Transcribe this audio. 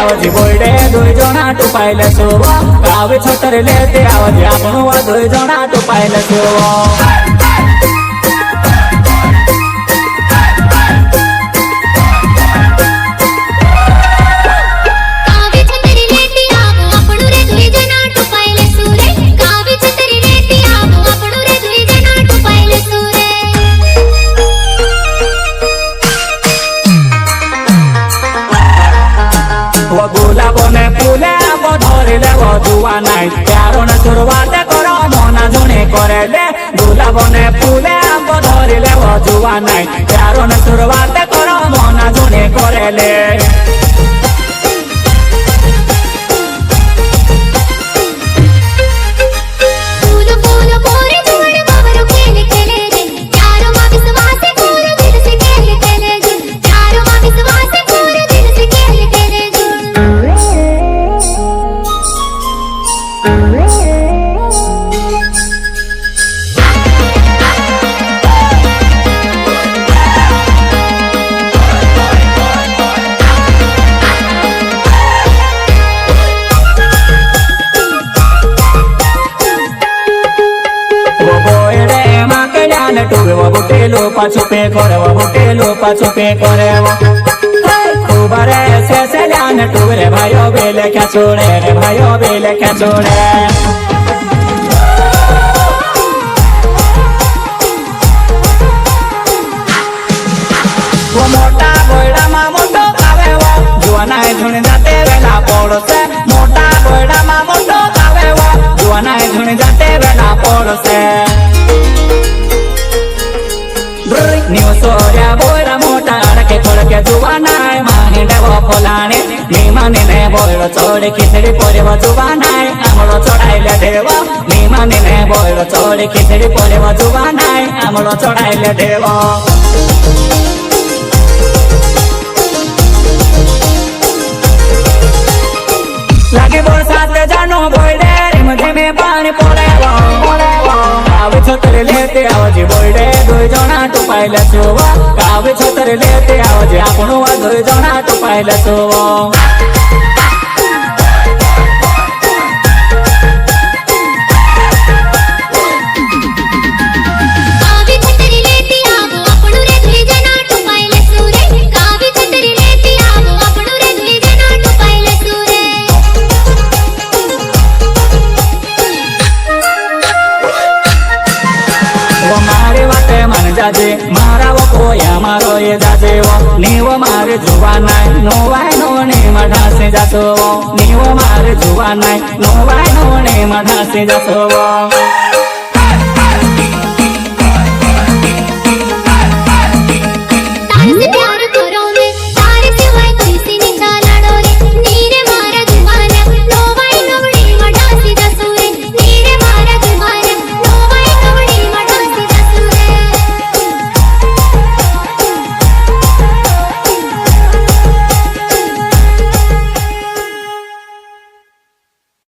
आवजी बोलडे दुई जना टुपाइले छु कावे छतर लेते आवजी आपणो दुई जना टुपाइले छु गुलाबोने फूले धरिले जुआ नाई प्यारो न शुरुआत करो मना जुने करेले गुलाबोने फूले धरिले जुआ नाई प्यारो न शुरुआत करो मना जुने करेले वो बुटेलो पाछुपे करे वो बुटेलो पाछुपे करे खूब रे से ल्यान टूरे भाइयों बेले क्या छोड़े रे भाइयों बेले क्या छोड़े वो मोटा बोयडा मा मोटो कावे वो जुआना है झुन जाते वेला पोड़ से मोटा बोयडा मा मोटो कावे वो जुआना है झुन जाते वेला पोड़ से नीव सोर्या बोयरा मोटा अड़के थोड़के जुवानाय माहिंडे वो फोलाने नीमाने ने बोयरो चोड़े खिचड़ी पोरे वो जुवानाय आमलो चढ़ाइले देवो नीमाने ने बोयरो चोड़े खिचड़ी पोरे वो जुवानाय आमलो चढ़ाइले देवो लागे बरसात जानो बोयडे रिमझे में पानी पोरे वो कावे छतर लेते आवजी बोलडे दुई जना टुपाइले छु कावे छतर लेते आवजी आपणो दुई जना टुपाइले छु जाजे मारा वो कोया मारो ये जाजे वो नीवो मारे जुवा नाई नोवाय नोने मढासे जासो वो नीवो मारे जुवा नाई नोवाय नोने मढासे जासो वो